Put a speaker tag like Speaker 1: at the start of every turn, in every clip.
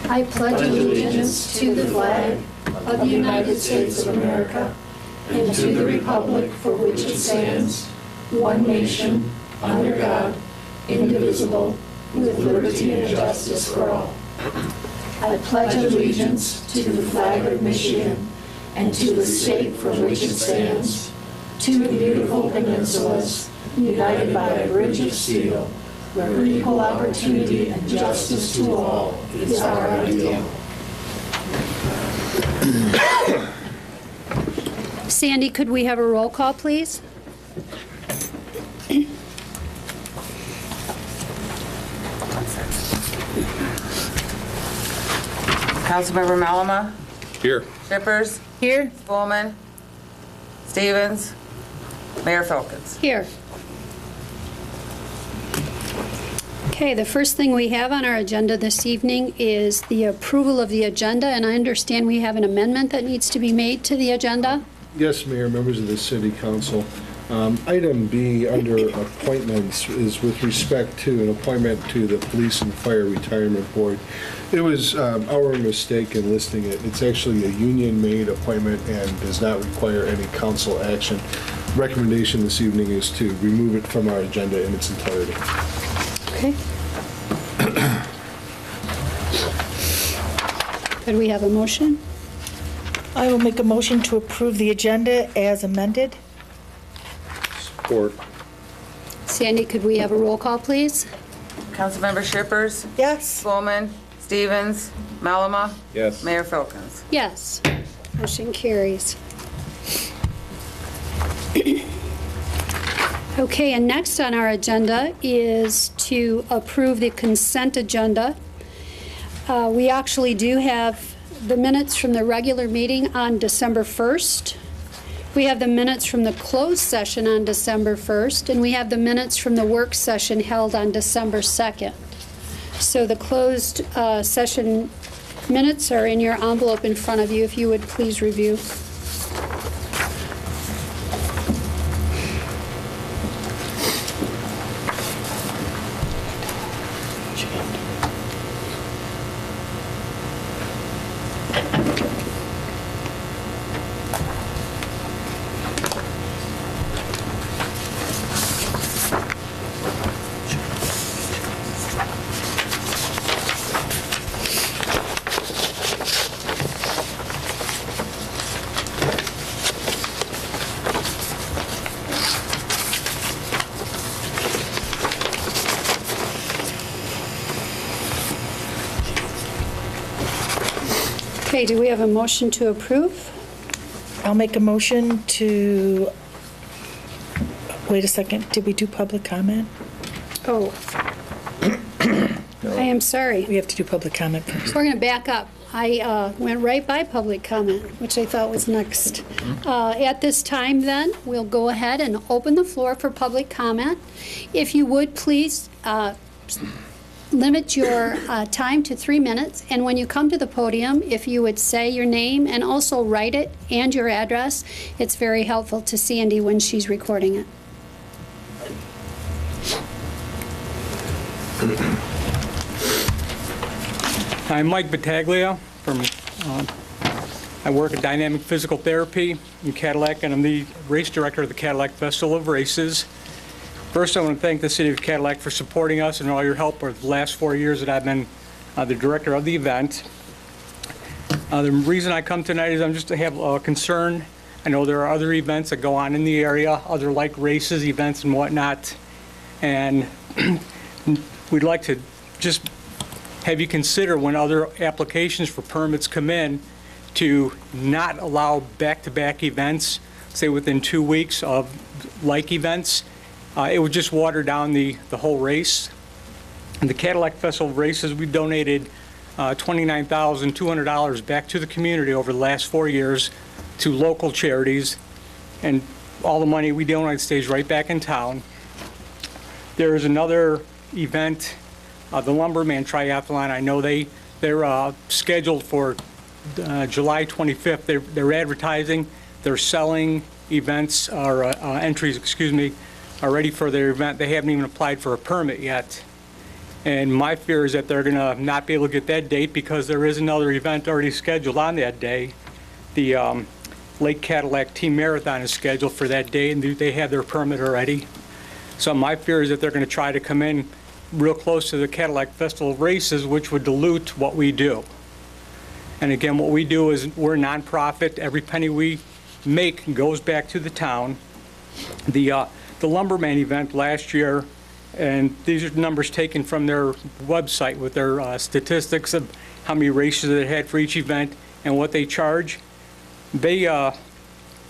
Speaker 1: I pledge allegiance to the flag of the United States of America and to the republic for which it stands, one nation, under God, indivisible, with liberty and justice for all. I pledge allegiance to the flag of Michigan and to the state for which it stands, two beautiful peninsulas united by a bridge of steel, where equal opportunity and justice to all is our ideal.
Speaker 2: Sandy, could we have a roll call, please?
Speaker 3: Councilmember Malama?
Speaker 4: Here.
Speaker 3: Shippers?
Speaker 2: Here.
Speaker 3: Spolman? Stevens? Mayor Filkins?
Speaker 2: Here. Okay, the first thing we have on our agenda this evening is the approval of the agenda, and I understand we have an amendment that needs to be made to the agenda.
Speaker 5: Yes, Mayor, members of the City Council. Item B under appointments is with respect to an appointment to the Police and Fire Retirement Board. It was our mistake in listing it. It's actually a union-made appointment and does not require any council action. Recommendation this evening is to remove it from our agenda in its entirety.
Speaker 2: Okay. Could we have a motion?
Speaker 6: I will make a motion to approve the agenda as amended.
Speaker 5: Support.
Speaker 2: Sandy, could we have a roll call, please?
Speaker 3: Councilmember Shippers?
Speaker 6: Yes.
Speaker 3: Spolman? Stevens? Malama?
Speaker 4: Yes.
Speaker 3: Mayor Filkins?
Speaker 2: Yes. Motion carries. Okay, and next on our agenda is to approve the consent agenda. We actually do have the minutes from the regular meeting on December 1st. We have the minutes from the closed session on December 1st, and we have the minutes from the work session held on December 2nd. So the closed session minutes are in your envelope in front of you, if you would please review. Okay, do we have a motion to approve?
Speaker 6: I'll make a motion to, wait a second, did we do public comment?
Speaker 2: Oh. I am sorry.
Speaker 6: We have to do public comment first.
Speaker 2: We're going to back up. I went right by public comment, which I thought was next. At this time, then, we'll go ahead and open the floor for public comment. If you would, please limit your time to 3 minutes. And when you come to the podium, if you would say your name and also write it and your address, it's very helpful to Sandy when she's recording it.
Speaker 7: I'm Mike Battaglia from, I work at Dynamic Physical Therapy in Cadillac, and I'm the race director of the Cadillac Festival of Races. First, I want to thank the City of Cadillac for supporting us and all your help over the last 4 years that I've been the director of the event. The reason I come tonight is I'm just to have a concern. I know there are other events that go on in the area, other like races, events, and whatnot, and we'd like to just have you consider when other applications for permits come in to not allow back-to-back events, say within 2 weeks of like events. It would just water down the whole race. In the Cadillac Festival of Races, we donated $29,200 back to the community over the last 4 years to local charities, and all the money we donate stays right back in town. There is another event, the Lumberman Triathlon. I know they're scheduled for July 25th. They're advertising. They're selling events or entries, excuse me, are ready for their event. They haven't even applied for a permit yet. And my fear is that they're going to not be able to get that date because there is another event already scheduled on that day. The Lake Cadillac Team Marathon is scheduled for that day, and they have their permit already. So my fear is that they're going to try to come in real close to the Cadillac Festival of Races, which would dilute what we do. And again, what we do is we're a nonprofit. Every penny we make goes back to the town. The Lumberman event last year, and these are numbers taken from their website with their statistics of how many races they had for each event and what they charge. They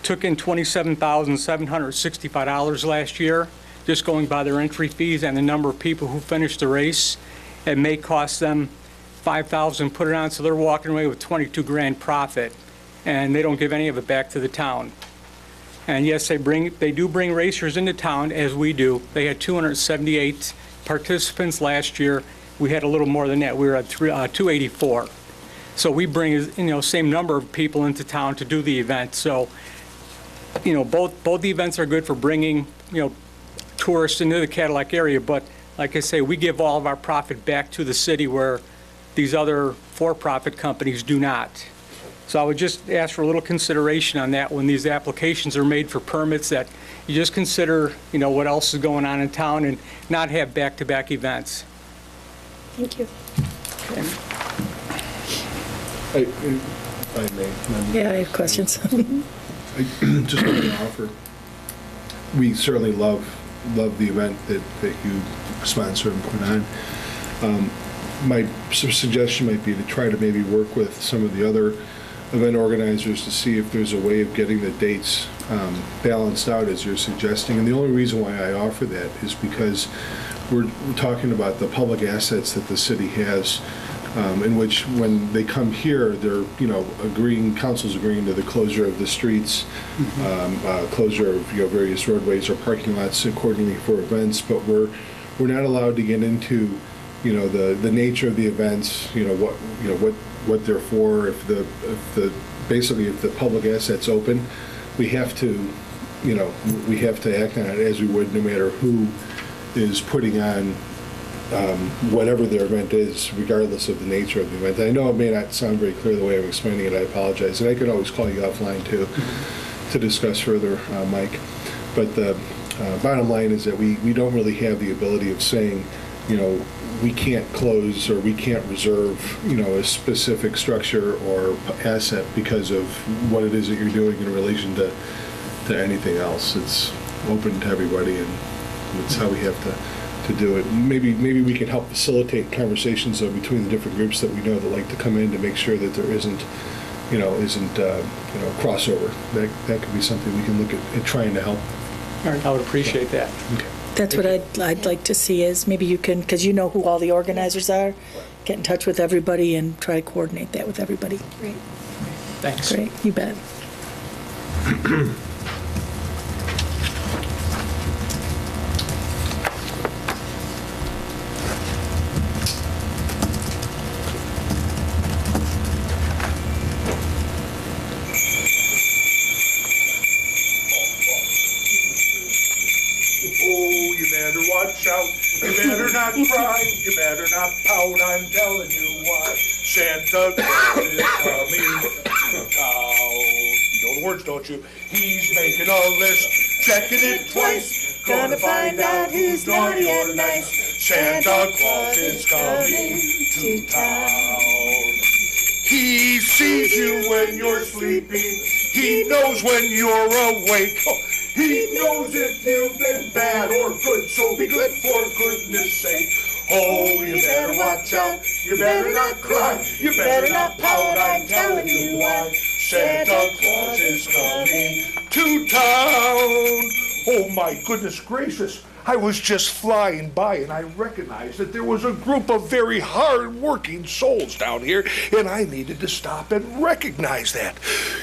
Speaker 7: took in $27,765 last year, just going by their entry fees and the number of people who finished the race. It may cost them $5,000 put it on, so they're walking away with 22 grand profit, and they don't give any of it back to the town. And yes, they do bring racers into town, as we do. They had 278 participants last year. We had a little more than that. We were at 284. So we bring, same number of people into town to do the event. So, both the events are good for bringing, tourists into the Cadillac area. But like I say, we give all of our profit back to the city where these other for-profit companies do not. So I would just ask for a little consideration on that when these applications are made for permits, that you just consider, what else is going on in town and not have back-to-back events.
Speaker 2: Thank you.
Speaker 5: If I may.
Speaker 6: Yeah, I have questions.
Speaker 5: I just want to offer, we certainly love the event that you sponsor and put on. My suggestion might be to try to maybe work with some of the other event organizers to see if there's a way of getting the dates balanced out as you're suggesting. And the only reason why I offer that is because we're talking about the public assets that the city has, in which when they come here, they're, council's agreeing to the closure of the streets, closure of, various roadways or parking lots accordingly for events, but we're not allowed to get into, the nature of the events, what they're for. If the public asset's open, we have to act on it as we would no matter who is putting on whatever their event is, regardless of the nature of the event. I know it may not sound very clear the way I'm explaining it. I apologize. And I could always call you offline too to discuss further, Mike. But the bottom line is that we don't really have the ability of saying, we can't close or we can't reserve, a specific structure or asset because of what it is that you're doing in relation to anything else. It's open to everybody, and it's how we have to do it. Maybe we can help facilitate conversations between the different groups that we know that like to come in to make sure that there isn't crossover. That could be something we can look at trying to help.
Speaker 7: All right, I would appreciate that.
Speaker 5: Okay.
Speaker 6: That's what I'd like to see is maybe you can, because you know who all the organizers are, get in touch with everybody and try to coordinate that with everybody.
Speaker 2: Great.
Speaker 7: Thanks.
Speaker 6: Great, you bet.
Speaker 4: You better not cry, you better not pout, I'm telling you why. Santa Claus is coming to town. You know the words, don't you? He's making a list, checking it twice, gonna find out who's naughty or nice. Santa Claus is coming to town. He sees you when you're sleeping, he knows when you're awake. He knows if you've been bad or good, so be good for goodness sake. Oh, you better watch out, you better not cry, you better not pout, I'm telling you why. Santa Claus is coming to town. Oh my goodness gracious, I was just flying by and I recognized that there was a group of very hard-working souls down here, and I needed to stop and recognize that.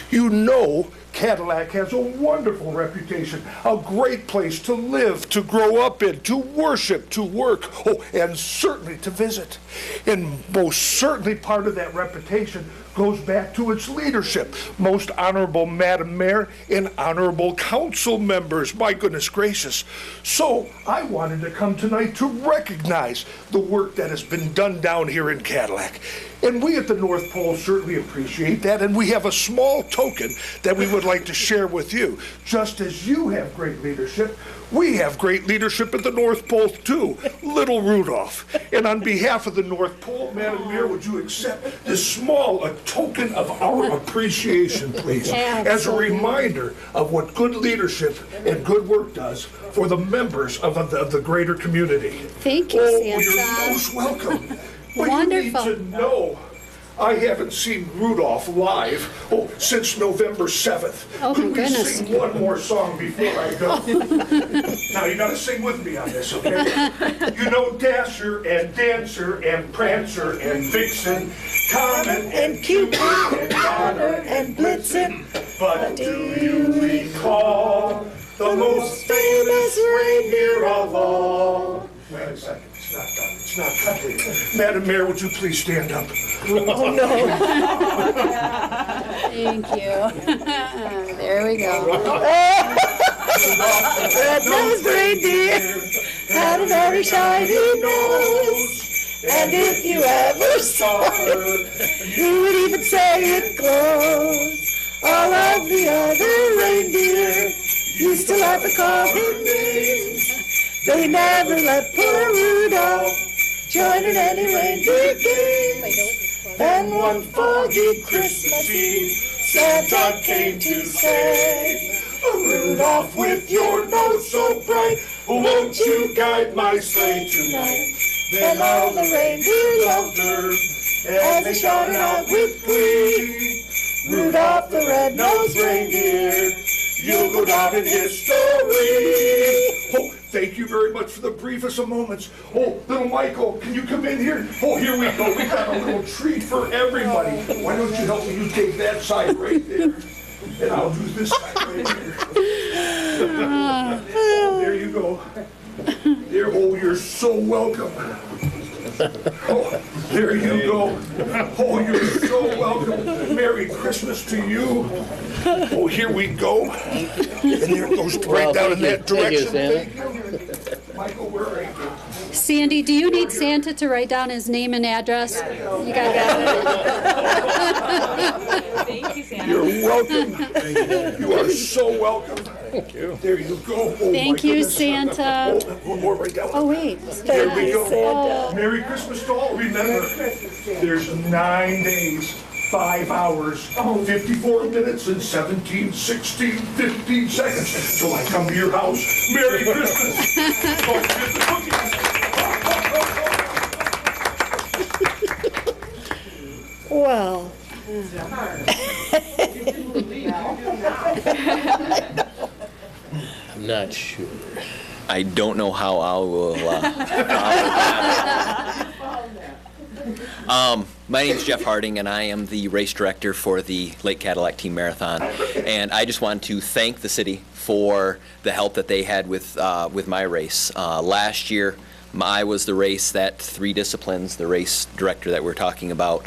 Speaker 4: You know Cadillac has a wonderful reputation, a great place to live, to grow up in, to worship, to work, and certainly to visit. And most certainly part of that reputation goes back to its leadership. Most honorable Madam Mayor and honorable council members, my goodness gracious. So I wanted to come tonight to recognize the work that has been done down here in Cadillac. And we at the North Pole certainly appreciate that, and we have a small token that we would like to share with you. Just as you have great leadership, we have great leadership at the North Pole too, Little Rudolph. And on behalf of the North Pole, Madam Mayor, would you accept this small a token of our appreciation, please, as a reminder of what good leadership and good work does for the members of the greater community.
Speaker 2: Thank you, Santa.
Speaker 4: You're most welcome. But
Speaker 2: Wonderful.
Speaker 4: you need to know, I haven't seen Rudolph live since November 7th.
Speaker 2: Oh, my
Speaker 4: Could we
Speaker 2: goodness.
Speaker 4: sing one more song before I go? Now, you gotta sing with me on this, okay? You know Dasher and Dancer and Prancer and Vixen, Comet and Cupid and Donner and Blitzen. But do you recall the most famous reindeer of all? Wait a second. It's not done. It's not cutting. Madam Mayor, would you please stand up?
Speaker 6: Oh, no.
Speaker 2: Thank you. There we go.
Speaker 6: Red-nosed reindeer had a very shiny nose. And if you ever saw it, you would even say it glows. All of the other reindeer used to laugh and call him names. They never let poor Rudolph join in any reindeer games. Then one foggy Christmas Eve, Santa came to say, Rudolph, with your nose so bright, won't you guide my sleigh tonight? Then all the reindeer loved her, as they shouted out with glee, Rudolph the red-nosed reindeer, you'll go down in history. Thank you very much for the briefest of moments. Little Michael, can you come in here? Here we go. We got a little treat for everybody. Why don't you help me? You take that side right there, and I'll do this side right here. There you go. There. You're so welcome. There you go. You're so welcome. Merry Christmas to you. Here we go. And there it goes right down in that direction. Thank you. Michael, where are you?
Speaker 2: Sandy, do you need Santa to write down his name and address? You got it.
Speaker 8: Thank you, Santa.
Speaker 4: You're welcome. You are so welcome. Thank you. There you go.
Speaker 2: Thank you, Santa.
Speaker 4: One more right down.
Speaker 2: Oh, wait.
Speaker 4: There we go.
Speaker 6: Santa.
Speaker 4: Merry Christmas to all. Remember, there's 9 days, 5 hours, 54 minutes, and 15 seconds till I come to your house. Merry Christmas. Don't forget the cookies.
Speaker 6: Well.
Speaker 9: I'm not sure.
Speaker 10: I don't know how I will. My name is Jeff Harding, and I am the race director for the Lake Cadillac Team Marathon. And I just want to thank the city for the help that they had with my race. Last year, I was the race that 3 disciplines, the race director that we're talking about,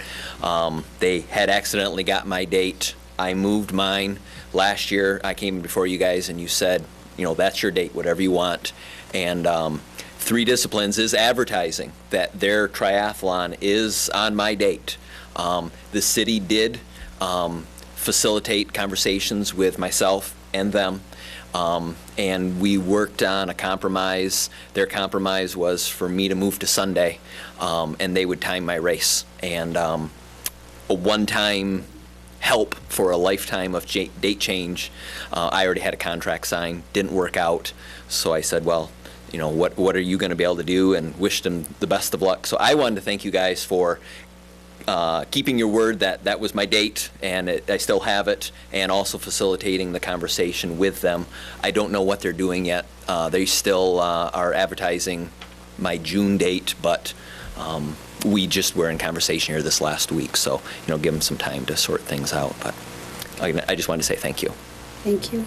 Speaker 10: they had accidentally got my date. I moved mine. Last year, I came before you guys and you said, you know, that's your date, whatever you want. And 3 disciplines is advertising that their triathlon is on my date. The city did facilitate conversations with myself and them. And we worked on a compromise. Their compromise was for me to move to Sunday, and they would time my race. And a one-time help for a lifetime of date change. I already had a contract signed, didn't work out. So I said, well, you know, what are you going to be able to do, and wished them the best of luck. So I wanted to thank you guys for keeping your word that that was my date, and I still have it, and also facilitating the conversation with them. I don't know what they're doing yet. They still are advertising my June date, but we just were in conversation here this last week, so, you know, give them some time to sort things out. But I just wanted to say thank you.
Speaker 2: Thank you.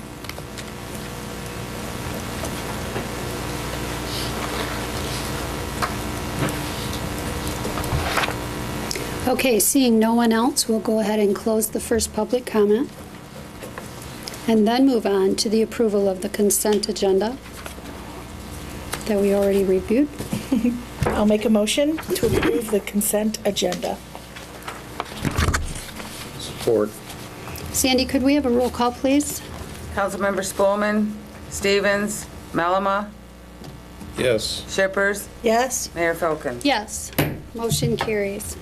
Speaker 2: Okay, seeing no one else, we'll go ahead and close the first public comment and then move on to the approval of the consent agenda that we already reviewed.
Speaker 6: I'll make a motion to approve the consent agenda.
Speaker 5: Support.
Speaker 2: Sandy, could we have a roll call, please?
Speaker 3: Councilmember Spelman, Stevens, Malama,
Speaker 5: Yes.
Speaker 3: Shippers,
Speaker 6: Yes?
Speaker 3: Mayor Filkins.
Speaker 2: Yes, motion carries.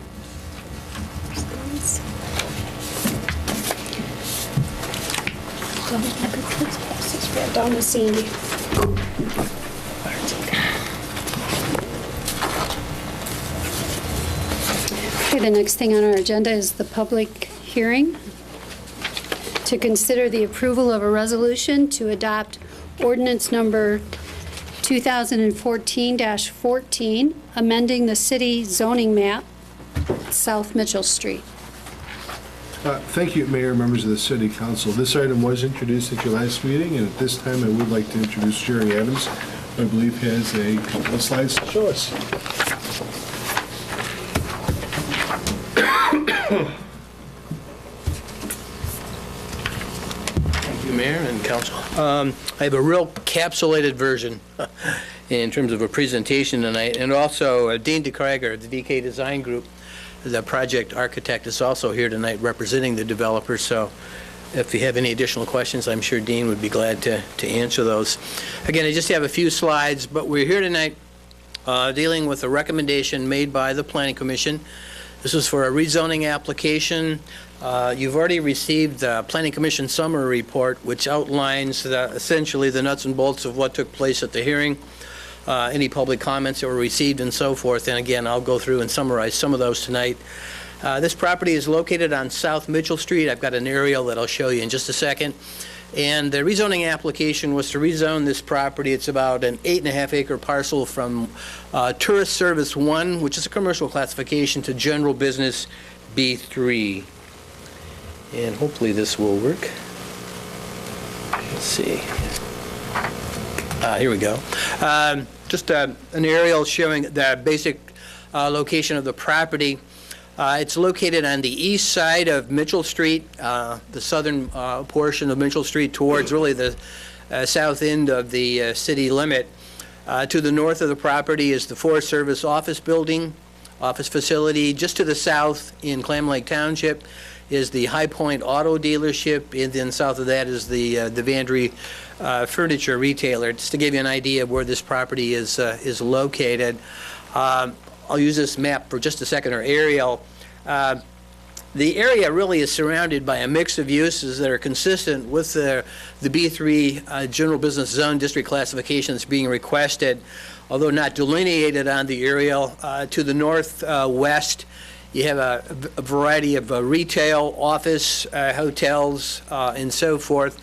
Speaker 2: Down to Sandy. Okay, the next thing on our agenda is the public hearing to consider the approval of a resolution to adopt ordinance number 2014-14, amending the city zoning map, South Mitchell Street.
Speaker 5: Thank you, Mayor, members of the City Council. This item was introduced at your last meeting, and at this time, I would like to introduce Jerry Adams, who I believe has a couple of slides to show us.
Speaker 8: Thank you, Mayor and Council. I have a real capsulated version in terms of a presentation tonight, and also Dean DeKrager, the DK Design Group, the project architect, is also here tonight representing the developer, so if you have any additional questions, I'm sure Dean would be glad to answer those. Again, I just have a few slides, but we're here tonight dealing with a recommendation made by the Planning Commission. This is for a rezoning application. You've already received the Planning Commission summary report, which outlines essentially the nuts and bolts of what took place at the hearing, any public comments that were received and so forth. And again, I'll go through and summarize some of those tonight. This property is located on South Mitchell Street. I've got an aerial that I'll show you in just a second. And the rezoning application was to rezone this property. It's about an 8.5-acre parcel from Tourist Service 1, which is a commercial classification, to General Business B3. And hopefully this will work. Let's see. Here we go. Just an aerial showing the basic location of the property. It's located on the east side of Mitchell Street, the southern portion of Mitchell Street, towards really the south end of the city limit. To the north of the property is the Forest Service office building, office facility. Just to the south in Clam Lake Township is the High Point Auto Dealership, and then south of that is the Vandry furniture retailer. Just to give you an idea of where this property is located. I'll use this map for just a second, or aerial. The area really is surrounded by a mix of uses that are consistent with the B3 General Business Zone District classification that's being requested, although not delineated on the aerial. To the northwest, you have a variety of retail, office, hotels, and so forth.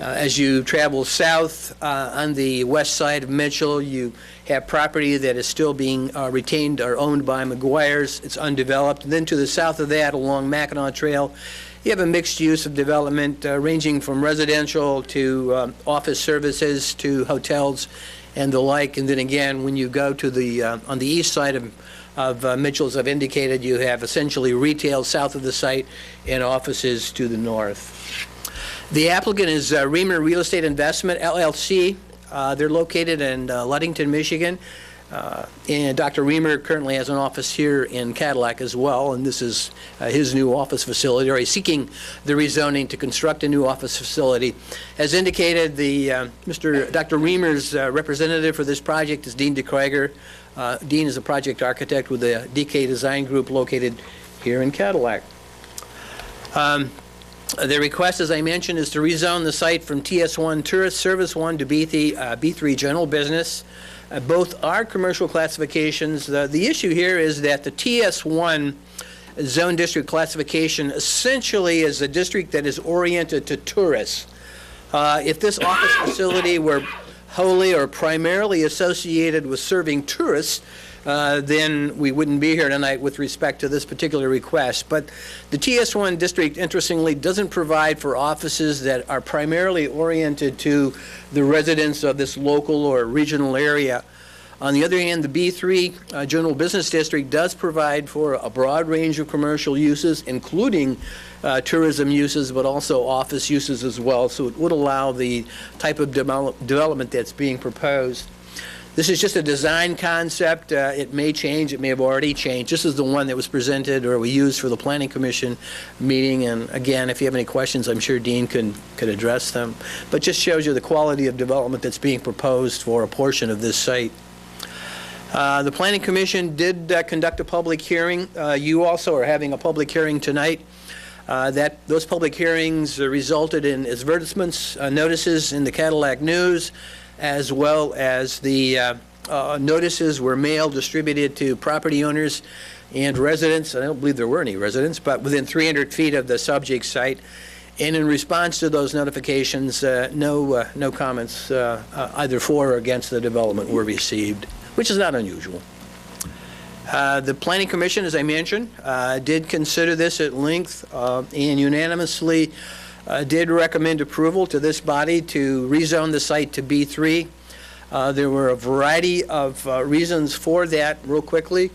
Speaker 8: As you travel south on the west side of Mitchell, you have property that is still being retained or owned by McGuire's. It's undeveloped. And then to the south of that, along Mackinac Trail, you have a mixed use of development ranging from residential to office services to hotels and the like. And then again, when you go to the on the east side of Mitchell's, I've indicated, you have essentially retail south of the site and offices to the north. The applicant is Reamer Real Estate Investment, LLC. They're located in Ludington, Michigan. And Dr. Reamer currently has an office here in Cadillac as well, and this is his new office facility, or he's seeking the rezoning to construct a new office facility. As indicated, Dr. Reamer's representative for this project is Dean DeKrager. Dean is a project architect with the DK Design Group located here in Cadillac. The request, as I mentioned, is to rezone the site from TS1 Tourist Service 1 to B3 General Business. Both are commercial classifications. The issue here is that the TS1 zone district classification essentially is a district that is oriented to tourists. If this office facility were wholly or primarily associated with serving tourists, then we wouldn't be here tonight with respect to this particular request. But the TS1 district, interestingly, doesn't provide for offices that are primarily oriented to the residents of this local or regional area. On the other hand, the B3 General Business District does provide for a broad range of commercial uses, including tourism uses, but also office uses as well. So it would allow the type of development that's being proposed. This is just a design concept. It may change. It may have already changed. This is the one that was presented or we used for the Planning Commission meeting. And again, if you have any questions, I'm sure Dean could address them. But just shows you the quality of development that's being proposed for a portion of this site. The Planning Commission did conduct a public hearing. You also are having a public hearing tonight. Those public hearings resulted in advertisements, notices in the Cadillac News, as well as the notices were mailed, distributed to property owners and residents. I don't believe there were any residents, but within 300 feet of the subject site. And in response to those notifications, no comments either for or against the development were received, which is not unusual. The Planning Commission, as I mentioned, did consider this at length and unanimously did recommend approval to this body to rezone the site to B3. There were a variety of reasons for that. Real quickly,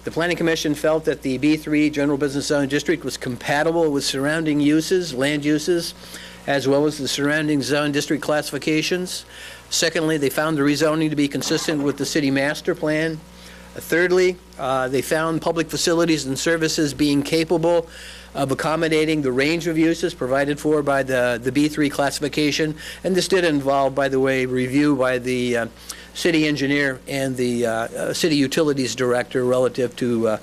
Speaker 8: the Planning Commission felt that the B3 General Business Zone District was compatible with surrounding uses, land uses, as well as the surrounding zone district classifications. Secondly, they found the rezoning to be consistent with the city master plan. Thirdly, they found public facilities and services being capable of accommodating the range of uses provided for by the B3 classification. And this did involve, by the way, review by the city engineer and the city utilities director relative to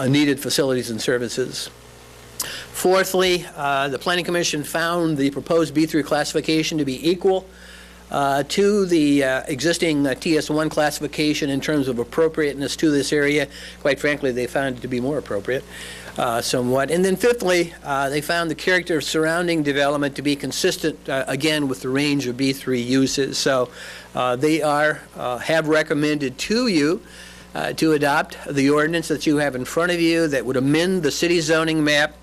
Speaker 8: needed facilities and services. Fourthly, the Planning Commission found the proposed B3 classification to be equal to the existing TS1 classification in terms of appropriateness to this area. Quite frankly, they found it to be more appropriate somewhat. And then fifthly, they found the character of surrounding development to be consistent, again, with the range of B3 uses. So they have recommended to you to adopt the ordinance that you have in front of you that would amend the city zoning map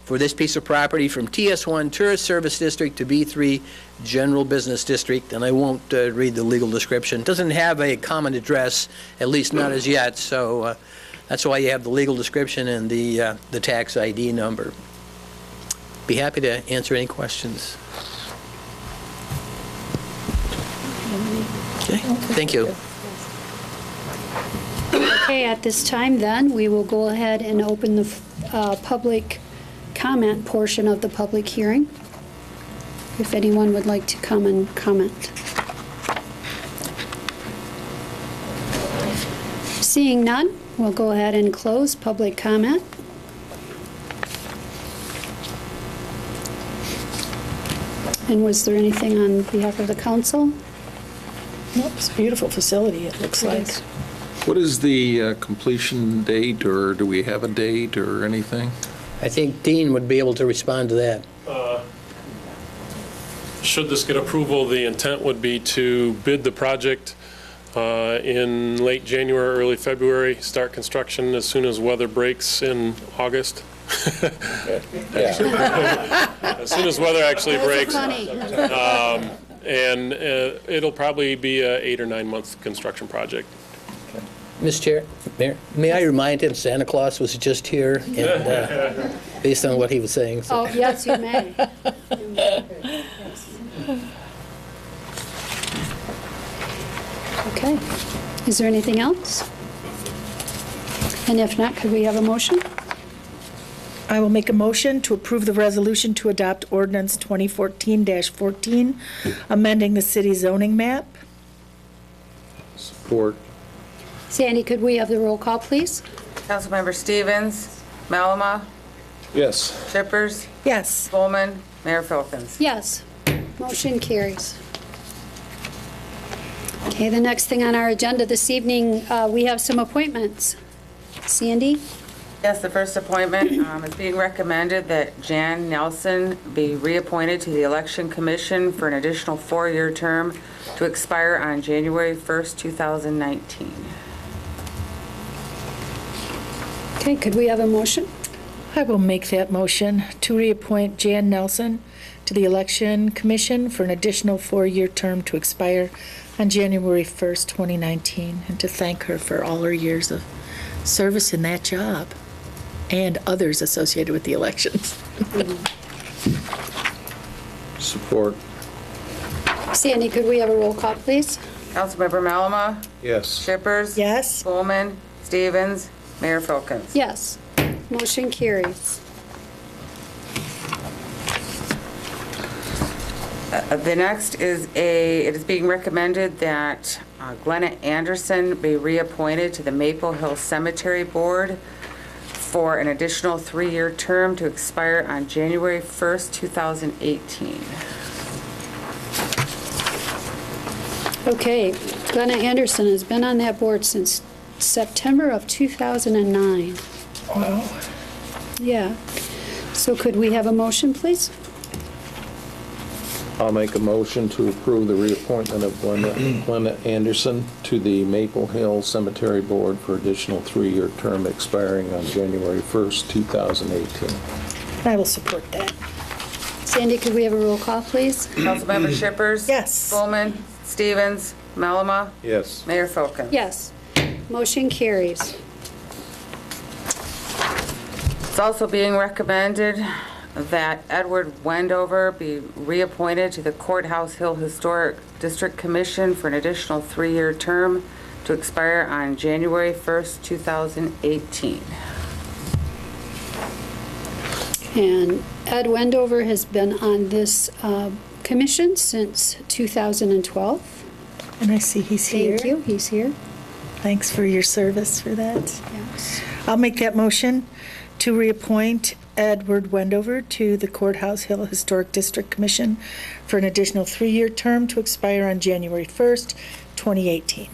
Speaker 8: for this piece of property from TS1 Tourist Service District to B3 General Business District. And I won't read the legal description. It doesn't have a common address, at least not as yet, so that's why you have the legal description and the tax ID number. Be happy to answer any questions. Okay, thank you.
Speaker 2: Okay, at this time then, we will go ahead and open the public comment portion of the public hearing. If anyone would like to come and comment. Seeing none, we'll go ahead and close public comment. And was there anything on behalf of the council?
Speaker 6: Nope, it's a beautiful facility, it looks like.
Speaker 9: What is the completion date, or do we have a date or anything?
Speaker 8: I think Dean would be able to respond to that.
Speaker 11: Should this get approval, the intent would be to bid the project in late January, early February, start construction as soon as weather breaks in August. As soon as weather actually breaks. And it'll probably be a 8 or 9 month construction project.
Speaker 8: Ms. Chair, Mayor, may I remind him Santa Claus was just here, and based on what he was saying. So.
Speaker 2: Oh, yes, you may. You may. Okay. Is there anything else? And if not, could we have a motion?
Speaker 6: I will make a motion to approve the resolution to adopt ordinance 2014-14, amending the city zoning map.
Speaker 9: Support.
Speaker 2: Sandy, could we have the roll call, please?
Speaker 3: Councilmember Stevens, Malama,
Speaker 9: Yes.
Speaker 3: Shippers,
Speaker 6: Yes.
Speaker 3: Spolman, Mayor Filkins.
Speaker 2: Yes. Motion carries. Okay, the next thing on our agenda this evening, we have some appointments. Sandy?
Speaker 3: Yes, the first appointment is being recommended that Jan Nelson be reappointed to the Election Commission for an additional 4-year term to expire on January 1st, 2019.
Speaker 2: Okay, could we have a motion?
Speaker 6: I will make that motion to reappoint Jan Nelson to the Election Commission for an additional 4-year term to expire on January 1st, 2019, and to thank her for all her years of service in that job and others associated with the elections.
Speaker 9: Support.
Speaker 2: Sandy, could we have a roll call, please?
Speaker 3: Councilmember Malama,
Speaker 9: Yes.
Speaker 3: Shippers.
Speaker 6: Yes?
Speaker 3: Spolman, Stevens, Mayor Filkins.
Speaker 2: Yes. Motion carries.
Speaker 3: The next is it is being recommended that Glenna Anderson be reappointed to the Maple Hill Cemetery Board for an additional 3-year term to expire on January 1st, 2018.
Speaker 2: Okay, Glenna Anderson has been on that board since September of 2009.
Speaker 6: Wow.
Speaker 2: Yeah. So could we have a motion, please?
Speaker 9: I'll make a motion to approve the reappointment of Glenna Anderson to the Maple Hill Cemetery Board for additional 3-year term expiring on January 1st, 2018.
Speaker 6: I will support that.
Speaker 2: Sandy, could we have a roll call, please?
Speaker 3: Councilmember Shippers.
Speaker 6: Yes.
Speaker 3: Spolman, Stevens, Malama,
Speaker 9: Yes.
Speaker 3: Mayor Filkins.
Speaker 2: Yes. Motion carries.
Speaker 3: It's also being recommended that Edward Wendover be reappointed to the Courthouse Hill Historic District Commission for an additional 3-year term to expire on January 1st, 2018.
Speaker 2: And Ed Wendover has been on this commission since 2012.
Speaker 6: And I see he's here.
Speaker 2: Thank you, he's here.
Speaker 6: Thanks for your service for that.
Speaker 2: Yes.
Speaker 6: I'll make that motion to reappoint Edward Wendover to the Courthouse Hill Historic District Commission for an additional 3-year term to expire on January 1st, 2018.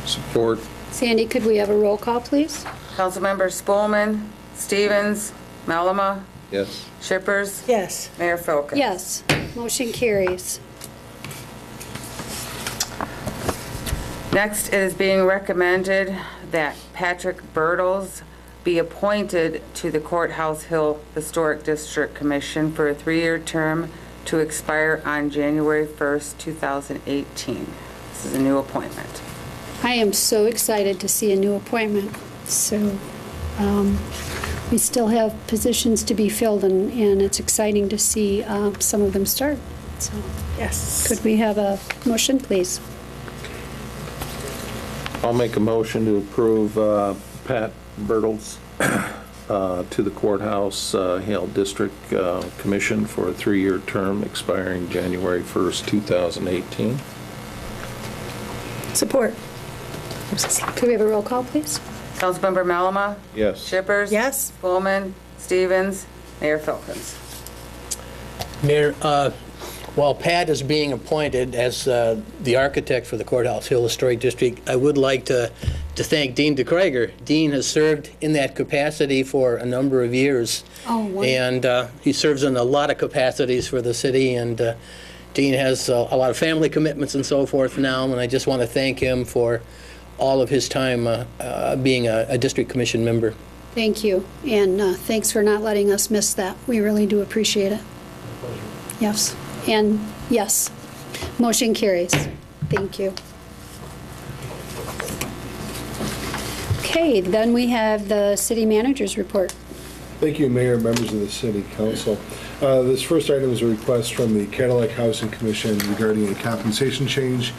Speaker 9: Support.
Speaker 2: Sandy, could we have a roll call, please?
Speaker 3: Councilmember Spolman, Stevens, Malama,
Speaker 9: Yes.
Speaker 3: Shippers,
Speaker 6: Yes.
Speaker 3: Mayor Filkins.
Speaker 2: Yes. Motion carries.
Speaker 3: Next, it is being recommended that Patrick Bertles be appointed to the Courthouse Hill Historic District Commission for a 3-year term to expire on January 1st, 2018. This is a new appointment.
Speaker 2: I am so excited to see a new appointment. So we still have positions to be filled, and it's exciting to see some of them start. So
Speaker 6: Yes.
Speaker 2: could we have a motion, please?
Speaker 9: I'll make a motion to approve Pat Bertles to the Courthouse Hill District Commission for a 3-year term expiring January 1st, 2018.
Speaker 6: Support.
Speaker 2: Could we have a roll call, please?
Speaker 3: Councilmember Malama,
Speaker 9: Yes.
Speaker 3: Shippers.
Speaker 6: Yes.
Speaker 3: Spolman, Stevens, Mayor Filkins.
Speaker 8: Mayor, while Pat is being appointed as the architect for the Courthouse Hill Historic District, I would like to thank Dean DeKruiger. Dean has served in that capacity for a number of years.
Speaker 2: Oh, wonderful.
Speaker 8: And he serves in a lot of capacities for the city, and Dean has a lot of family commitments and so forth now, and I just want to thank him for all of his time being a district commission member.
Speaker 2: Thank you, and thanks for not letting us miss that. We really do appreciate it. Yes, and yes, motion carries. Thank you. Okay, then we have the city manager's report.
Speaker 5: Thank you, Mayor, members of the City Council. This first item is a request from the Cadillac Housing Commission regarding a compensation change.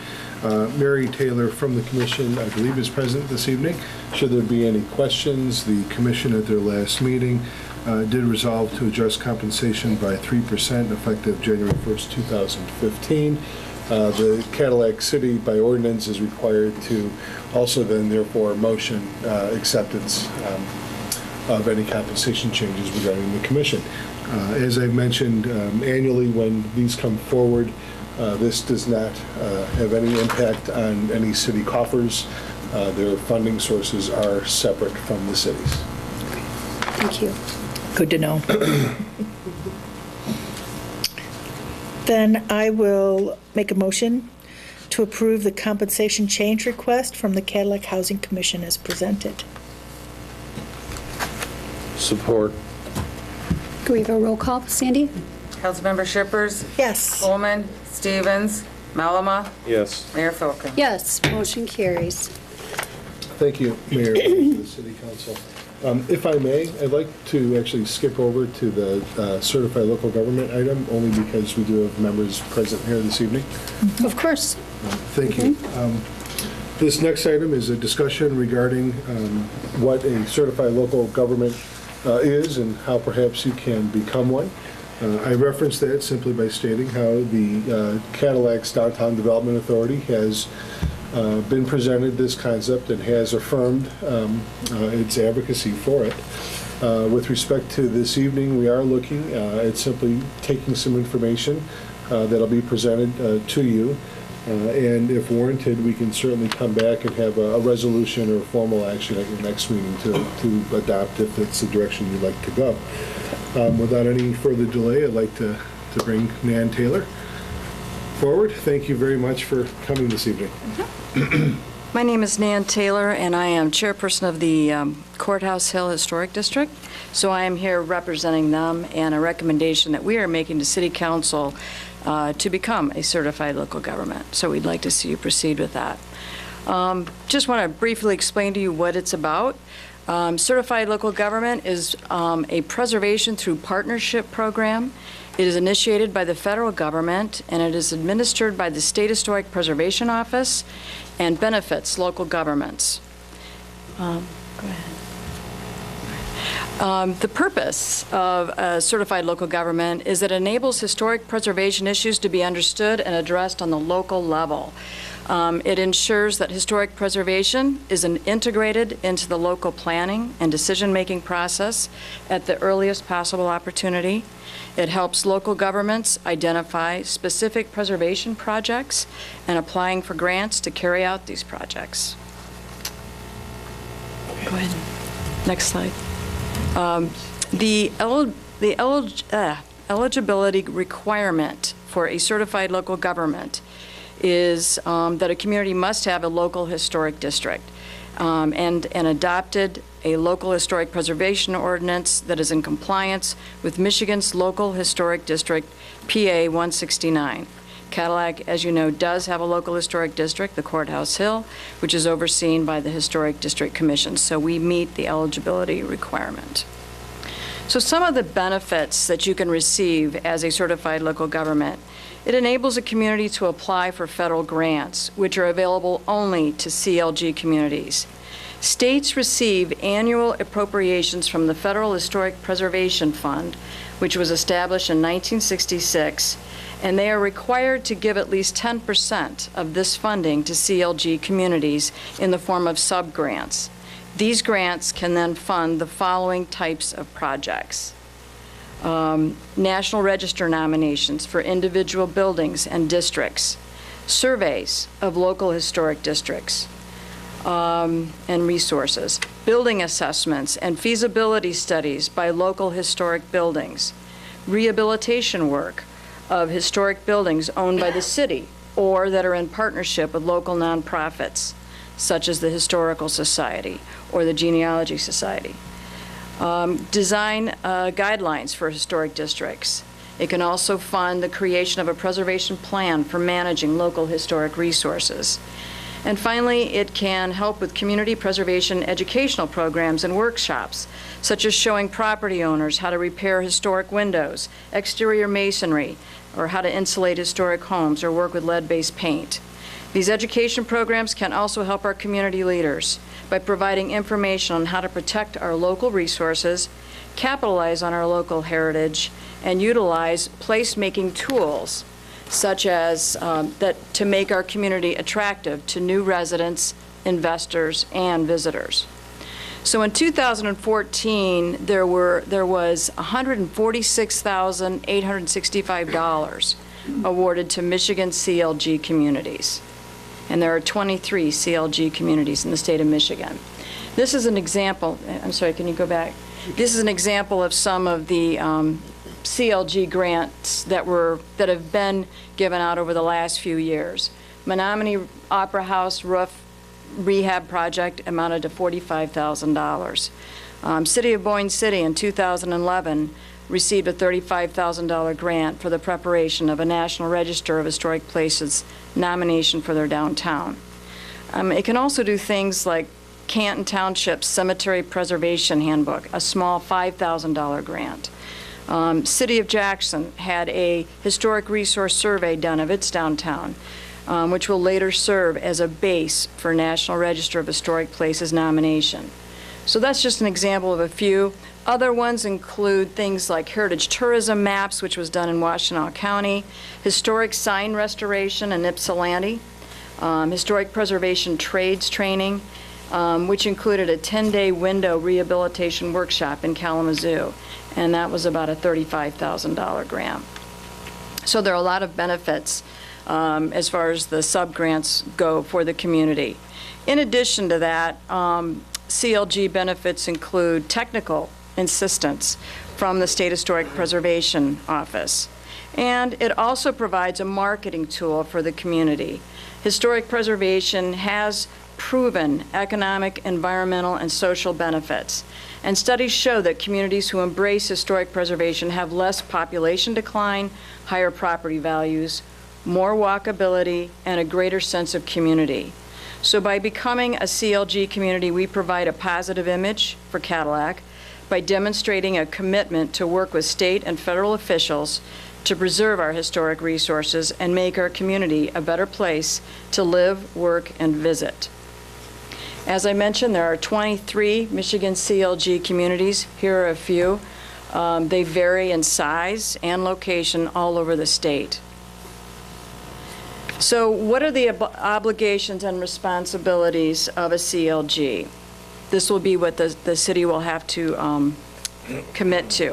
Speaker 5: Mary Taylor from the Commission, I believe, is present this evening. Should there be any questions, the Commission at their last meeting did resolve to adjust compensation by 3% effective January 1st, 2015. The Cadillac City, by ordinance, is required to also then, therefore, motion acceptance of any compensation changes regarding the Commission. As I mentioned, annually when these come forward, this does not have any impact on any city coffers. Their funding sources are separate from the city's.
Speaker 2: Thank you.
Speaker 6: Good to know. Then I will make a motion to approve the compensation change request from the Cadillac Housing Commission as presented.
Speaker 9: Support.
Speaker 2: Can we have a roll call, Sandy?
Speaker 3: Councilmember Shippers,
Speaker 6: Yes.
Speaker 3: Coleman, Stevens, Malama,
Speaker 9: Yes.
Speaker 3: Mayor Filkin.
Speaker 2: Yes, motion carries.
Speaker 5: Thank you, Mayor, and the City Council. If I may, I'd like to actually skip over to the certified local government item, only because we do have members present here this evening.
Speaker 2: Of course.
Speaker 5: Thank you. This next item is a discussion regarding what a certified local government is and how perhaps you can become one. I referenced that simply by stating how the Cadillac's Downtown Development Authority has been presented this concept and has affirmed its advocacy for it. With respect to this evening, we are looking at simply taking some information that'll be presented to you. And if warranted, we can certainly come back and have a resolution or a formal action at your next meeting to adopt if it's the direction you'd like to go. Without any further delay, I'd like to bring Nan Taylor forward. Thank you very much for coming this evening.
Speaker 12: My name is Nan Taylor, and I am chairperson of the Courthouse Hill Historic District. So I am here representing them and a recommendation that we are making to City Council to become a certified local government. So we'd like to see you proceed with that. Just want to briefly explain to you what it's about. Certified local government is a preservation through partnership program. It is initiated by the federal government, and it is administered by the State Historic Preservation Office and benefits local governments. Go ahead. The purpose of a certified local government is that it enables historic preservation issues to be understood and addressed on the local level. It ensures that historic preservation is integrated into the local planning and decision-making process at the earliest possible opportunity. It helps local governments identify specific preservation projects and applying for grants to carry out these projects. Go ahead. Next slide. The eligibility requirement for a certified local government is that a community must have a local historic district and adopted a local historic preservation ordinance that is in compliance with Michigan's local historic district, PA 169. Cadillac, as you know, does have a local historic district, the Courthouse Hill, which is overseen by the Historic District Commission. So we meet the eligibility requirement. So some of the benefits that you can receive as a certified local government: it enables a community to apply for federal grants, which are available only to CLG communities. States receive annual appropriations from the Federal Historic Preservation Fund, which was established in 1966, and they are required to give at least 10% of this funding to CLG communities in the form of subgrants. These grants can then fund the following types of projects: National Register nominations for individual buildings and districts, surveys of local historic districts and resources, building assessments and feasibility studies by local historic buildings, rehabilitation work of historic buildings owned by the city or that are in partnership with local nonprofits, such as the Historical Society or the Genealogy Society. Design guidelines for historic districts. It can also fund the creation of a preservation plan for managing local historic resources. And finally, it can help with community preservation educational programs and workshops, such as showing property owners how to repair historic windows, exterior masonry, or how to insulate historic homes or work with lead-based paint. These education programs can also help our community leaders by providing information on how to protect our local resources, capitalize on our local heritage, and utilize place-making tools such as that to make our community attractive to new residents, investors, and visitors. So in 2014, there was $146,865 awarded to Michigan CLG communities. And there are 23 CLG communities in the state of Michigan. This is an example. I'm sorry, can you go back? This is an example of some of the CLG grants that have been given out over the last few years. Menominee Opera House roof rehab project amounted to $45,000. City of Boyne City in 2011 received a $35,000 grant for the preparation of a National Register of Historic Places nomination for their downtown. It can also do things like Canton Township's Cemetery Preservation Handbook, a small $5,000 grant. City of Jackson had a historic resource survey done of its downtown, which will later serve as a base for National Register of Historic Places nomination. So that's just an example of a few. Other ones include things like heritage tourism maps, which was done in Washtenaw County, historic sign restoration in Ypsilanti, historic preservation trades training, which included a 10-day window rehabilitation workshop in Kalamazoo, and that was about a $35,000 grant. So there are a lot of benefits as far as the sub-grants go for the community. In addition to that, CLG benefits include technical assistance from the State Historic Preservation Office, and it also provides a marketing tool for the community. Historic preservation has proven economic, environmental, and social benefits, and studies show that communities who embrace historic preservation have less population decline, higher property values, more walkability, and a greater sense of community. So by becoming a CLG community, we provide a positive image for Cadillac by demonstrating a commitment to work with state and federal officials to preserve our historic resources and make our community a better place to live, work, and visit. As I mentioned, there are 23 Michigan CLG communities. Here are a few. They vary in size and location all over the state. So what are the obligations and responsibilities of a CLG? This will be what the city will have to commit to,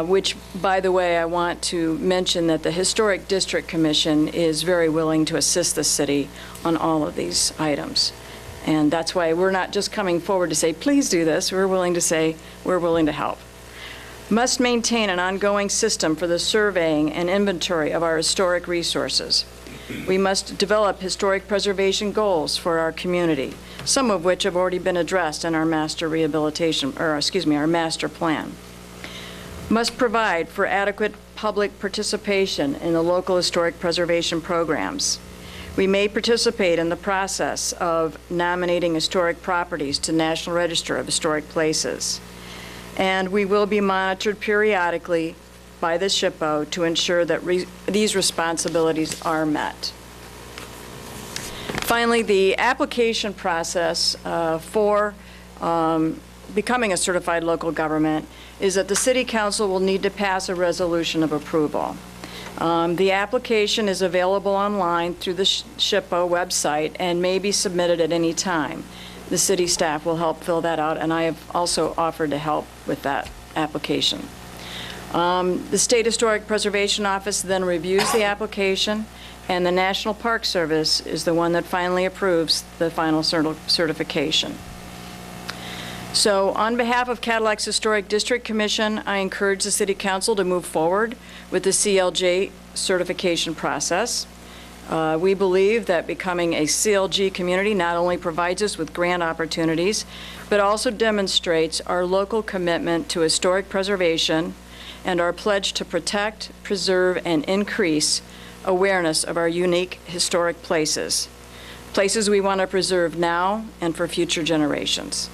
Speaker 12: which, by the way, I want to mention that the Historic District Commission is very willing to assist the city on all of these items. And that's why we're not just coming forward to say, please do this. We're willing to say, we're willing to help. Must maintain an ongoing system for the surveying and inventory of our historic resources. We must develop historic preservation goals for our community, some of which have already been addressed in our master our master plan. Must provide for adequate public participation in the local historic preservation programs. We may participate in the process of nominating historic properties to National Register of Historic Places. And we will be monitored periodically by the SHPO to ensure that these responsibilities are met. Finally, the application process for becoming a certified local government is that the City Council will need to pass a resolution of approval. The application is available online through the SHPO website and may be submitted at any time. The city staff will help fill that out, and I have also offered to help with that application. The State Historic Preservation Office then reviews the application, and the National Park Service is the one that finally approves the final certification. So on behalf of Cadillac's Historic District Commission, I encourage the City Council to move forward with the CLG certification process. We believe that becoming a CLG community not only provides us with grant opportunities, but also demonstrates our local commitment to historic preservation and our pledge to protect, preserve, and increase awareness of our unique historic places, places we want to preserve now and for future generations.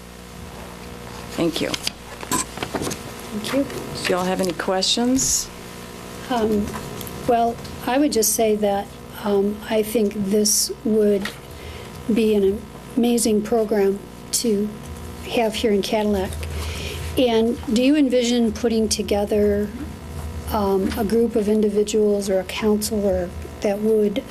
Speaker 12: Thank you.
Speaker 2: Thank you.
Speaker 12: Do y'all have any questions?
Speaker 2: Well, I would just say that I think this would be an amazing program to have here in Cadillac. And do you envision putting together a group of individuals or a council or that would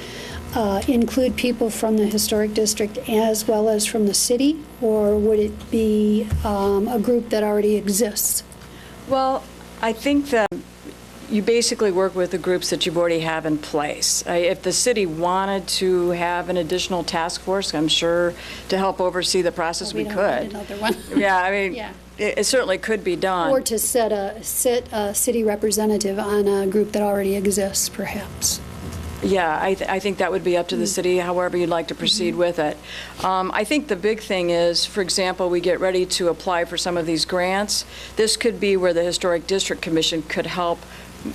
Speaker 2: include people from the historic district as well as from the city, or would it be a group that already exists?
Speaker 12: Well, I think that you basically work with the groups that you already have in place. If the city wanted to have an additional task force, I'm sure to help oversee the process, we
Speaker 2: don't
Speaker 12: could.
Speaker 2: need another one.
Speaker 12: Yeah, I mean,
Speaker 2: Yeah.
Speaker 12: it certainly could be done.
Speaker 2: Or to sit a city representative on a group that already exists, perhaps.
Speaker 12: Yeah, I think that would be up to the city, however you'd like to proceed with it. I think the big thing is, for example, we get ready to apply for some of these grants. This could be where the Historic District Commission could help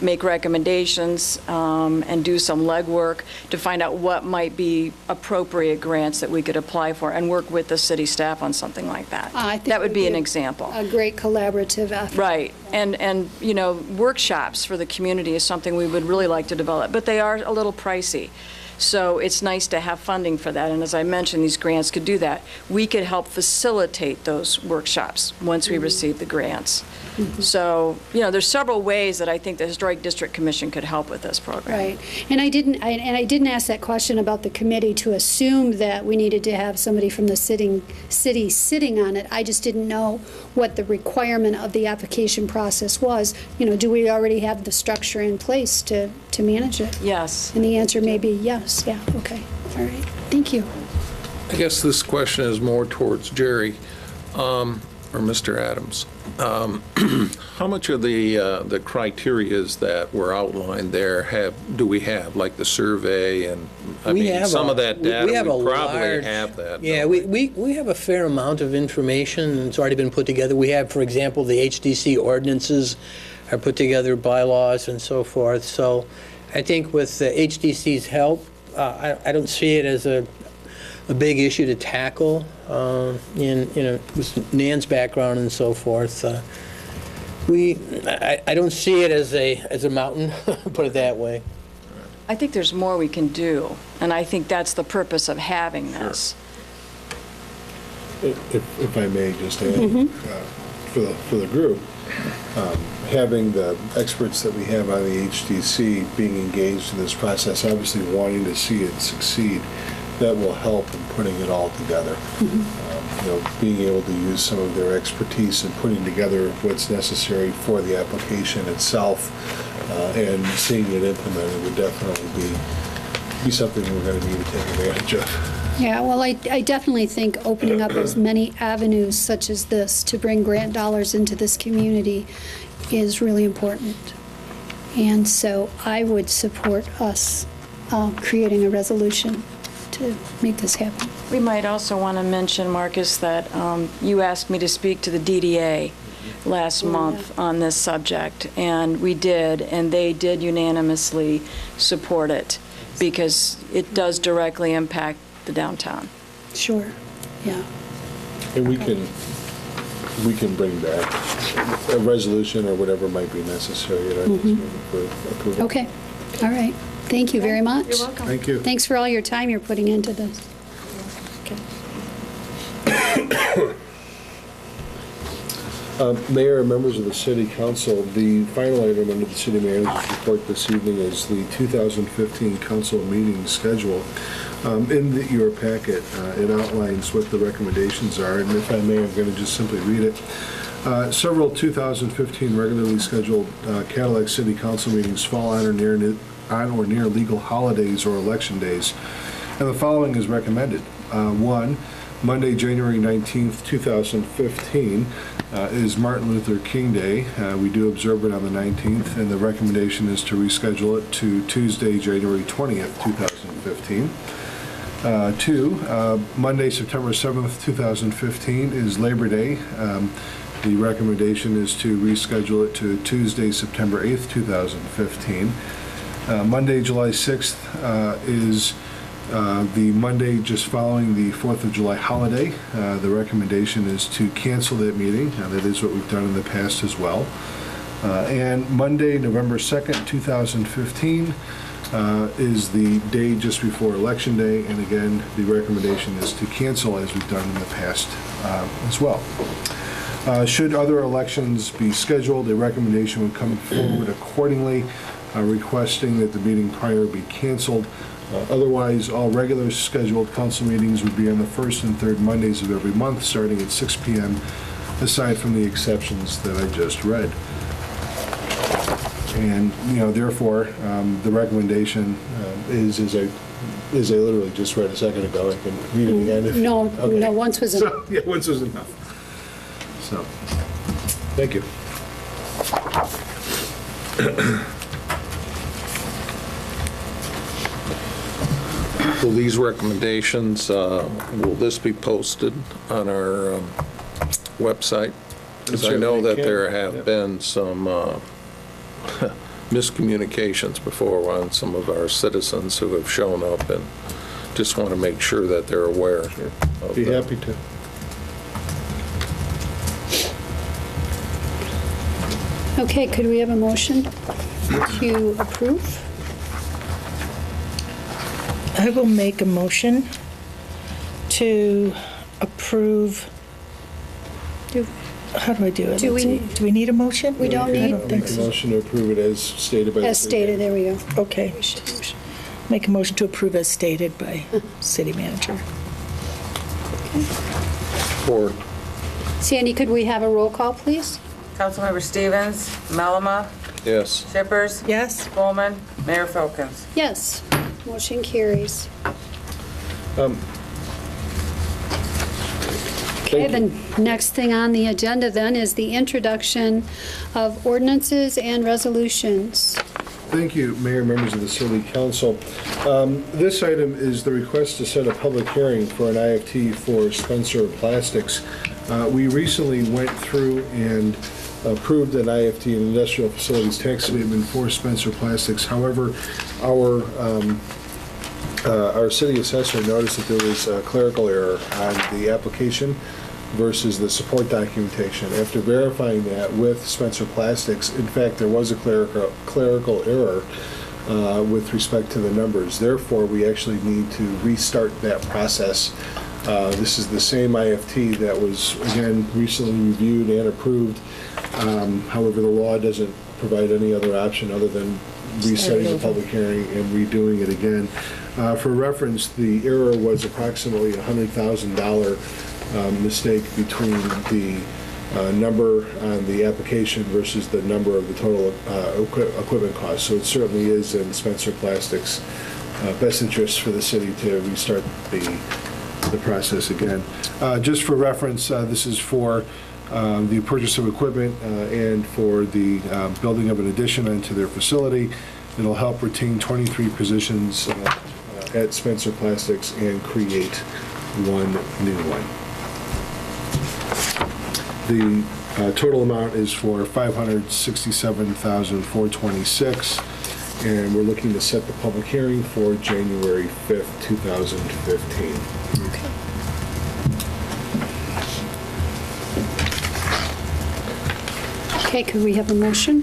Speaker 12: make recommendations and do some legwork to find out what might be appropriate grants that we could apply for and work with the city staff on something like that.
Speaker 2: I think
Speaker 12: That would be an
Speaker 2: a-
Speaker 12: example.
Speaker 2: A great collaborative effort.
Speaker 12: Right, and you know, workshops for the community is something we would really like to develop, but they are a little pricey. So it's nice to have funding for that, and as I mentioned, these grants could do that. We could help facilitate those workshops once we receive the grants. So, you know, there's several ways that I think the Historic District Commission could help with this program.
Speaker 2: Right, and I didn't ask that question about the committee to assume that we needed to have somebody from the city sitting on it. I just didn't know what the requirement of the application process was. You know, do we already have the structure in place to manage it?
Speaker 12: Yes.
Speaker 2: And the answer may be yes, yeah, okay, all right, thank you.
Speaker 9: I guess this question is more towards Jerry or Mr. Adams. How much of the criterias that were outlined there do we have, like the survey and, I mean, some of that data, we probably have that.
Speaker 8: Yeah, we have a fair amount of information, and it's already been put together. We have, for example, the HDC ordinances are put together, bylaws and so forth. So I think with the HDC's help, I don't see it as a big issue to tackle with Nan's background and so forth. I don't see it as a mountain, put it that way.
Speaker 12: I think there's more we can do, and I think that's the purpose of having this.
Speaker 5: If I may just add, for the group, having the experts that we have on the HDC being engaged in this process, obviously wanting to see it succeed, that will help in putting it all together. Being able to use some of their expertise in putting together what's necessary for the application itself and seeing it implemented would definitely be something we're going to need to take advantage of.
Speaker 2: Yeah, well, I definitely think opening up as many avenues such as this to bring grant dollars into this community is really important. And so I would support us creating a resolution to make this happen.
Speaker 12: We might also want to mention, Marcus, that you asked me to speak to the DDA last month on this subject, and we did, and they did unanimously support it because it does directly impact the downtown.
Speaker 2: Sure, yeah.
Speaker 5: And we can bring back a resolution or whatever might be necessary at our next meeting for approval.
Speaker 2: Okay, all right. Thank you very much.
Speaker 12: You're welcome.
Speaker 5: Thank you.
Speaker 2: Thanks for all your time you're putting into this.
Speaker 5: Mayor and members of the City Council, the final item under the City Manager's report this evening is the 2015 Council meeting schedule. In your packet, it outlines what the recommendations are, and if I may, I'm going to just simply read it. Several 2015 regularly scheduled Cadillac City Council meetings fall on or near legal holidays or election days, and the following is recommended. 1, Monday, January 19th, 2015 is Martin Luther King Day. We do observe it on the 19th, and the recommendation is to reschedule it to Tuesday, January 20th, 2015. 2, Monday, September 7th, 2015 is Labor Day. The recommendation is to reschedule it to Tuesday, September 8th, 2015. Monday, July 6th is the Monday just following the 4th of July holiday. The recommendation is to cancel that meeting. That is what we've done in the past as well. And Monday, November 2nd, 2015 is the day just before Election Day. And again, the recommendation is to cancel as we've done in the past as well. Should other elections be scheduled, a recommendation would come forward accordingly, requesting that the meeting prior be canceled. Otherwise, all regular scheduled council meetings would be on the first and third Mondays of every month, starting at 6 p.m., aside from the exceptions that I just read. And, therefore, the recommendation is I literally just read a second ago. I can read it again.
Speaker 2: No, once was enough.
Speaker 5: Yeah, once was enough. So, thank you.
Speaker 9: Will these recommendations, will this be posted on our website? Because I know that there have been some miscommunications before on some of our citizens who have shown up, and just want to make sure that they're aware. Of
Speaker 5: Be happy to.
Speaker 2: Okay, could we have a motion to approve?
Speaker 6: I will make a motion to approve. How do I do it?
Speaker 2: Do
Speaker 6: Let's see. Do we need a motion?
Speaker 2: We don't
Speaker 6: I
Speaker 2: need-
Speaker 6: don't think
Speaker 5: Make a
Speaker 6: so.
Speaker 5: motion to approve it as stated by the
Speaker 2: As
Speaker 5: city
Speaker 2: stated, there we go.
Speaker 6: Okay. Make a motion to approve as stated by city manager.
Speaker 9: Or
Speaker 2: Sandy, could we have a roll call, please?
Speaker 3: Councilmember Stevens, Melama,
Speaker 9: yes.
Speaker 3: Shippers,
Speaker 6: Yes?
Speaker 3: Coleman, Mayor Filkins.
Speaker 2: Yes, motion carries. Okay, the next thing on the agenda then is the introduction of ordinances and resolutions.
Speaker 5: Thank you, Mayor, members of the City Council. This item is the request to set a public hearing for an IFT for Spencer Plastics. We recently went through and approved an IFT, an industrial facilities tax abatement for Spencer Plastics. However, our city assessor noticed that there was a clerical error on the application versus the support documentation. After verifying that with Spencer Plastics, in fact, there was a clerical error with respect to the numbers. Therefore, we actually need to restart that process. This is the same IFT that was, again, recently reviewed and approved. However, the law doesn't provide any other option other than resetting the public hearing and redoing it again. For reference, the error was approximately $100,000 mistake between the number on the application versus the number of the total equipment cost. So it certainly is in Spencer Plastics' best interest for the city to restart the process again. Just for reference, this is for the purchase of equipment and for the building of an addition into their facility. It'll help retain 23 positions at Spencer Plastics and create one new one. The total amount is for $567,426, and we're looking to set the public hearing for January 5th, 2015.
Speaker 2: Okay, could we have a motion?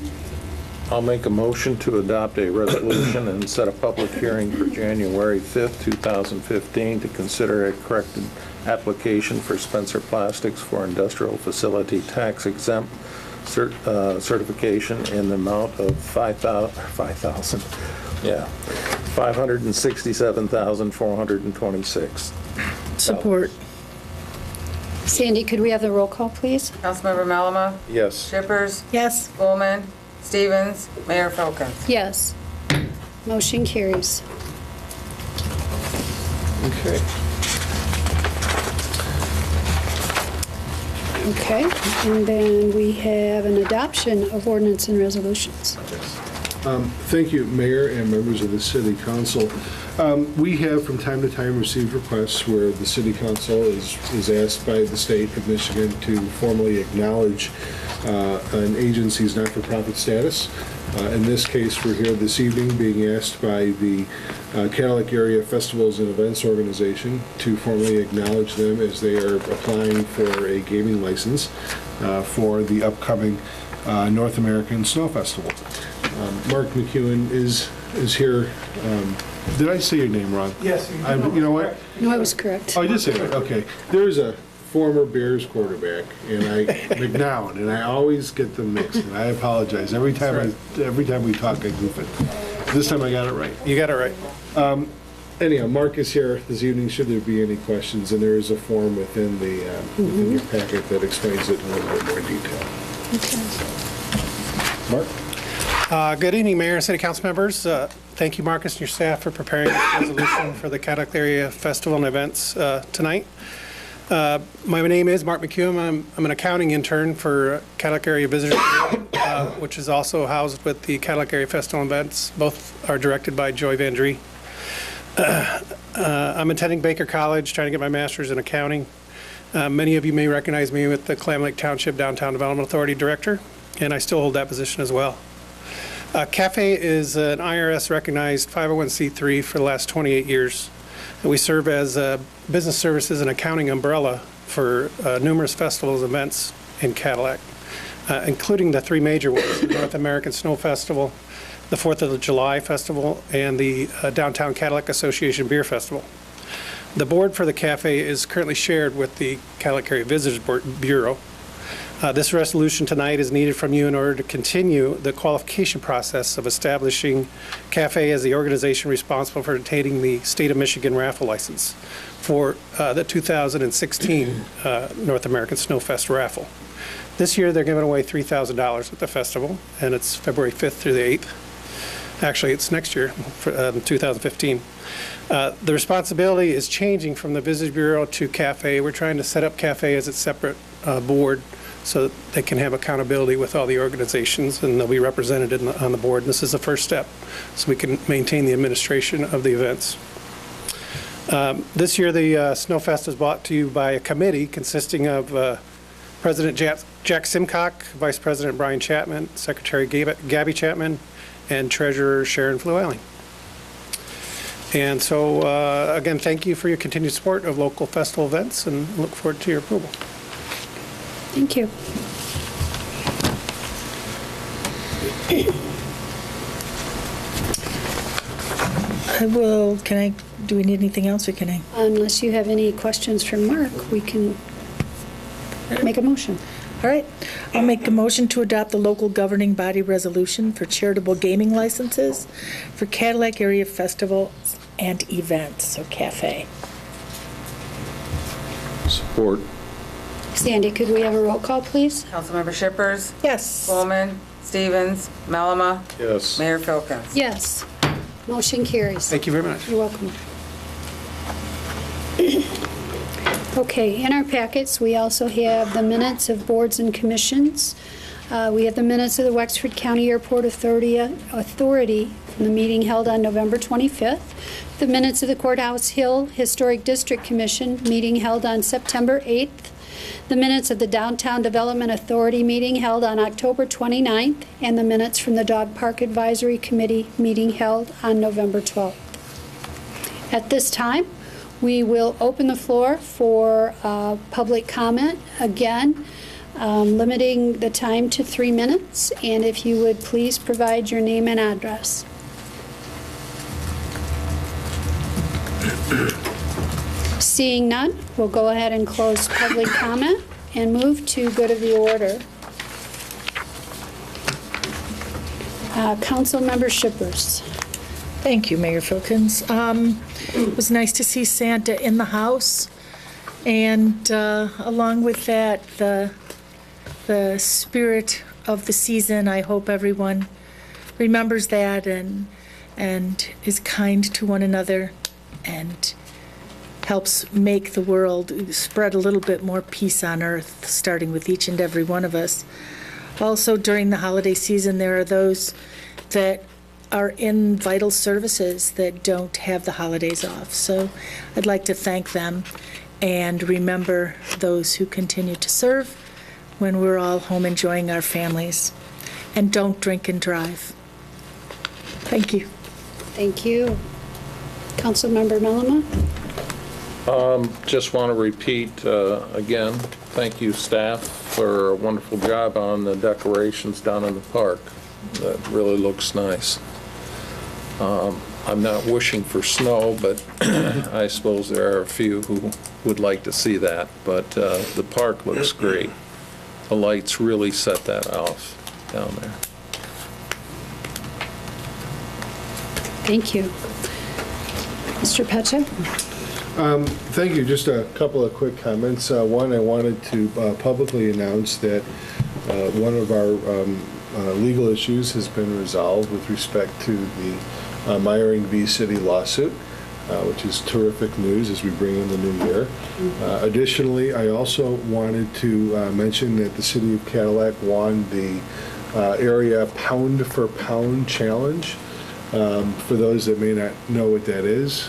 Speaker 9: I'll make a motion to adopt a resolution and set a public hearing for January 5th, 2015 to consider a corrected application for Spencer Plastics for industrial facility tax exempt certification in the amount of $567,426.
Speaker 6: Support.
Speaker 2: Sandy, could we have the roll call, please?
Speaker 3: Councilmember Melama,
Speaker 9: Yes.
Speaker 3: Shippers,
Speaker 6: Yes?
Speaker 3: Coleman, Stevens, Mayor Filkins.
Speaker 2: Yes, motion carries.
Speaker 5: Okay.
Speaker 2: Okay, and then we have an adoption of ordinance and resolutions.
Speaker 5: Thank you, Mayor and members of the City Council. We have from time to time received requests where the City Council is asked by the state of Michigan to formally acknowledge an agency's not-for-profit status. In this case, we're here this evening being asked by the Cadillac Area Festivals and Events Organization to formally acknowledge them as they are applying for a gaming license for the upcoming North American Snow Festival. Mark McEwen is here. Did I say your name wrong?
Speaker 13: Yes.
Speaker 5: You know what?
Speaker 2: No, I was correct.
Speaker 5: Oh, I did say that. Okay. There's a former Bears quarterback, McNown, and I always get them mixed, and I apologize. Every time we talk, I goof it. This time I got it right.
Speaker 13: You got it right.
Speaker 5: Anyhow, Mark is here this evening, should there be any questions, and there is a form within within your packet that explains it in a little bit more detail.
Speaker 2: Okay.
Speaker 5: Mark?
Speaker 13: Good evening, Mayor and City Council members. Thank you, Marcus, and your staff for preparing this resolution for the Cadillac Area Festival and Events tonight. My name is Mark McEwen. I'm an accounting intern for Cadillac Area Visitors Bureau, which is also housed with the Cadillac Area Festival and Events. Both are directed by Joy Van Dree. I'm attending Baker College, trying to get my master's in accounting. Many of you may recognize me with the Clam Lake Township Downtown Development Authority Director, and I still hold that position as well. CAFE is an IRS-recognized 501c3 for the last 28 years. And we serve as a business services and accounting umbrella for numerous festivals and events in Cadillac, including the three major ones: the North American Snow Festival, the 4th of July Festival, and the Downtown Cadillac Association Beer Festival. The board for the CAFE is currently shared with the Cadillac Area Visitors Bureau. This resolution tonight is needed from you in order to continue the qualification process of establishing CAFE as the organization responsible for obtaining the State of Michigan raffle license for the 2016 North American Snowfest raffle. This year they're giving away $3,000 at the festival, and it's February 5th through the 8th. Actually, it's next year, 2015. The responsibility is changing from the Visitors Bureau to CAFE. We're trying to set up CAFE as its separate board so that they can have accountability with all the organizations, and they'll be represented on the board. And this is the first step, so we can maintain the administration of the events. This year, the Snowfest is brought to you by a committee consisting of President Jack Simcock, Vice President Brian Chapman, Secretary Gabby Chapman, and Treasurer Sharon Flewelling. And so, again, thank you for your continued support of local festival events, and look forward to your approval.
Speaker 2: Thank you.
Speaker 6: Do we need anything else, or can I?
Speaker 2: Unless you have any questions for Mark, we can make a motion.
Speaker 6: All right. I'll make a motion to adopt the local governing body resolution for charitable gaming licenses for Cadillac area festivals and events, so CAFE.
Speaker 9: Support.
Speaker 2: Sandy, could we have a roll call, please?
Speaker 3: Councilmember Shippers.
Speaker 6: Yes.
Speaker 3: Coleman. Stevens. Melama.
Speaker 9: Yes.
Speaker 3: Mayor Filkins.
Speaker 2: Yes. Motion carries.
Speaker 13: Thank you very much.
Speaker 2: You're welcome. Okay, in our packets, we also have the minutes of boards and commissions. We have the minutes of the Wexford County Airport Authority from the meeting held on November 25th. The minutes of the Courthouse Hill Historic District Commission meeting held on September 8th. The minutes of the Downtown Development Authority meeting held on October 29th, and the minutes from the Dog Park Advisory Committee meeting held on November 12th. At this time, we will open the floor for public comment. Again, limiting the time to 3 minutes, and if you would please provide your name and address. Seeing none, we'll go ahead and close public comment and move to good of the order. Council Member Shippers.
Speaker 6: Thank you, Mayor Filkins. It was nice to see Santa in the house, and along with that, the spirit of the season. I hope everyone remembers that and is kind to one another and helps make the world spread a little bit more peace on earth, starting with each and every one of us. Also, during the holiday season, there are those that are in vital services that don't have the holidays off. So I'd like to thank them and remember those who continue to serve when we're all home enjoying our families. And don't drink and drive. Thank you.
Speaker 2: Thank you. Councilmember Melama.
Speaker 9: Just want to repeat again, thank you, staff, for a wonderful job on the decorations down in the park. That really looks nice. I'm not wishing for snow, but I suppose there are a few who would like to see that. But the park looks great. The lights really set that off down there.
Speaker 2: Thank you. Mr. Pecha?
Speaker 5: Thank you. Just a couple of quick comments. One, I wanted to publicly announce that one of our legal issues has been resolved with respect to the Myring v. City lawsuit, which is terrific news as we bring in the new year. Additionally, I also wanted to mention that the City of Cadillac won the area Pound for Pound Challenge. For those that may not know what that is,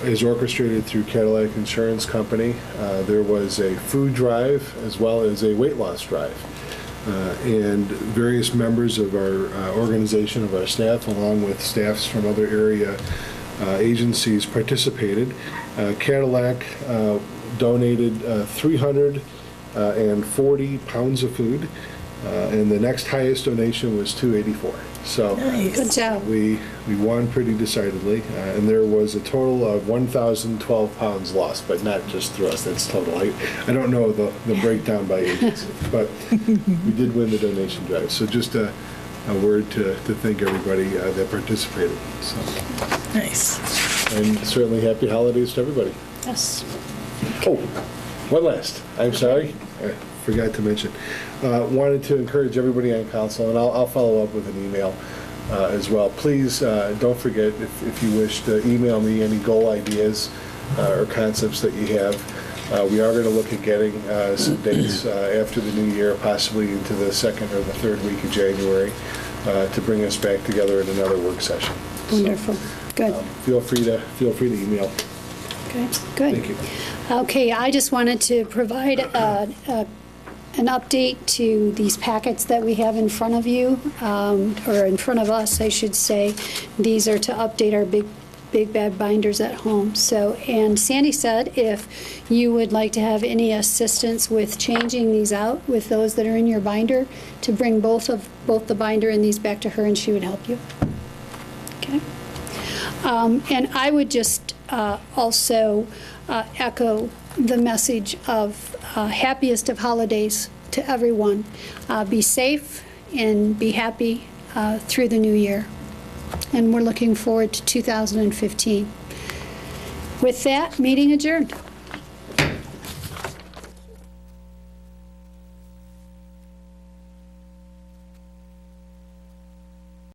Speaker 5: is orchestrated through Cadillac Insurance Company. There was a food drive as well as a weight loss drive. And various members of our organization, of our staff, along with staffs from other area agencies participated. Cadillac donated 340 pounds of food, and the next highest donation was 284. So
Speaker 2: Good job.
Speaker 5: we won pretty decidedly, and there was a total of 1,012 pounds lost, but not just through us, that's total. I don't know the breakdown by agency, but we did win the donation drive. So just a word to thank everybody that participated. So.
Speaker 6: Nice.
Speaker 5: And certainly happy holidays to everybody.
Speaker 2: Yes.
Speaker 5: Oh, one last, I'm sorry, I forgot to mention. Wanted to encourage everybody on council, and I'll follow up with an email as well. Please don't forget, if you wish, to email me any goal ideas or concepts that you have. We are going to look at getting some dates after the new year, possibly into the second or the third week of January, to bring us back together in another work session.
Speaker 2: Wonderful. Good.
Speaker 5: Feel free to email.
Speaker 2: Okay, good.
Speaker 5: Thank you.
Speaker 2: Okay, I just wanted to provide an update to these packets that we have in front of you, or in front of us, I should say. These are to update our big bad binders at home. So, and Sandy said if you would like to have any assistance with changing these out with those that are in your binder, to bring both the binder and these back to her, and she would help you. Okay. And I would just also echo the message of happiest of holidays to everyone. Be safe and be happy through the new year. And we're looking forward to 2015. With that, meeting adjourned.